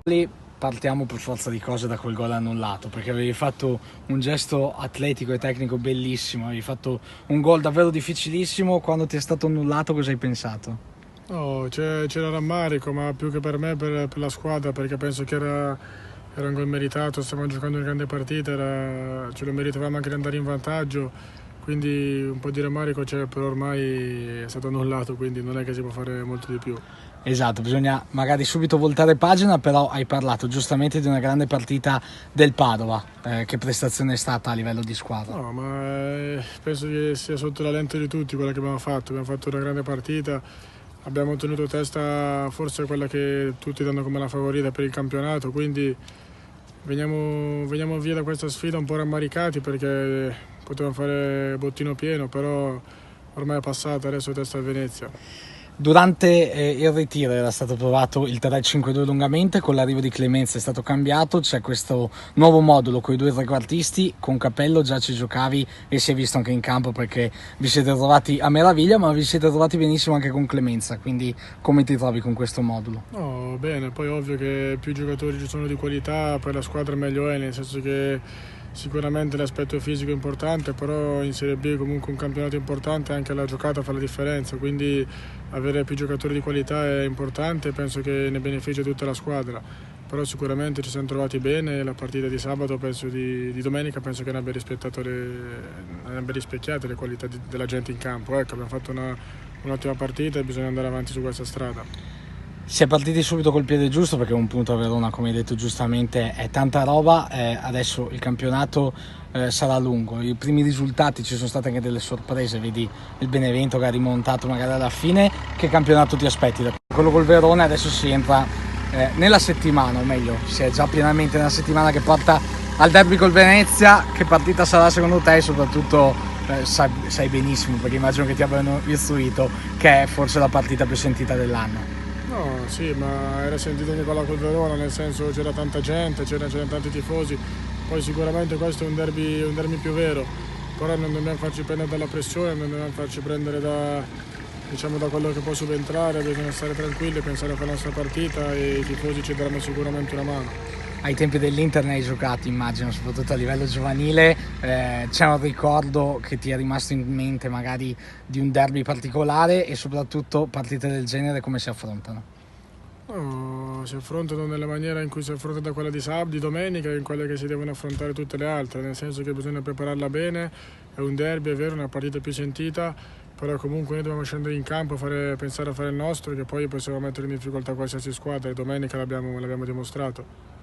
Lì partiamo per forza di cose da quel gol annullato, perché avevi fatto un gesto atletico e tecnico bellissimo, avevi fatto un gol davvero difficilissimo. Quando ti è stato annullato cosa hai pensato? No, c'era rammarico, ma più che per me, per la squadra, perché penso che era un gol meritato, stavamo giocando una grande partita, ce lo meritavamo anche di andare in vantaggio, quindi un po' di rammarico c'è, però ormai è stato annullato, quindi non è che si può fare molto di più. Esatto, bisogna magari subito voltare pagina, però hai parlato giustamente di una grande partita del Padova. Che prestazione è stata a livello di squadra? No, ma penso che sia sotto la lente di tutti quella che abbiamo fatto una grande partita, abbiamo tenuto testa forse quella che tutti danno come la favorita per il campionato, quindi veniamo via da questa sfida un po' rammaricati perché potevamo fare bottino pieno, però ormai è passata, adesso testa a Venezia. Durante il ritiro era stato provato il 3-5-2 lungamente, con l'arrivo di Clemenza è stato cambiato, c'è questo nuovo modulo con i due trequartisti. Con Capello già ci giocavi e si è visto anche in campo perché vi siete trovati a meraviglia, ma vi siete trovati benissimo anche con Clemenza, quindi come ti trovi con questo modulo? No, bene, poi è ovvio che più giocatori ci sono di qualità, per la squadra meglio è, nel senso che sicuramente l'aspetto fisico è importante, però in Serie B comunque un campionato importante, anche la giocata fa la differenza, quindi avere più giocatori di qualità è importante e penso che ne beneficia tutta la squadra. Però sicuramente ci siamo trovati bene, la partita di sabato, di domenica, penso che ne abbia rispecchiato le qualità della gente in campo. Ecco, abbiamo fatto un'ottima partita e bisogna andare avanti su questa strada. Si è partiti subito col piede giusto perché un punto a Verona, come hai detto giustamente, è tanta roba. Adesso il campionato sarà lungo, i primi risultati, ci sono state anche delle sorprese, vedi il Benevento che ha rimontato magari alla fine. Che campionato ti aspetti da quello col Verona? Adesso si entra nella settimana, o meglio si è già pienamente nella settimana che porta al derby col Venezia. Che partita sarà secondo te? E soprattutto sai benissimo, perché immagino che ti abbiano istruito, che è forse la partita più sentita dell'anno. No, sì, ma era sentito anche quella col Verona, nel senso c'era tanta gente, c'erano tanti tifosi, poi sicuramente questo è un derby più vero, però non dobbiamo farci prendere dalla pressione, non dobbiamo farci prendere diciamo, da quello che può subentrare, bisogna stare tranquilli, pensare a fare la nostra partita e i tifosi ci daranno sicuramente una mano. Ai tempi dell'Inter ne hai giocati, immagino, soprattutto a livello giovanile. C'è un ricordo che ti è rimasto in mente magari di un derby particolare, e soprattutto partite del genere come si affrontano? No, si affrontano nella maniera in cui si affronta da quella di domenica e in quella che si devono affrontare tutte le altre, nel senso che bisogna prepararla bene, è un derby, è vero, una partita più sentita, però comunque noi dobbiamo scendere in campo, pensare a fare il nostro, che poi possiamo mettere in difficoltà qualsiasi squadra e domenica l'abbiamo dimostrato.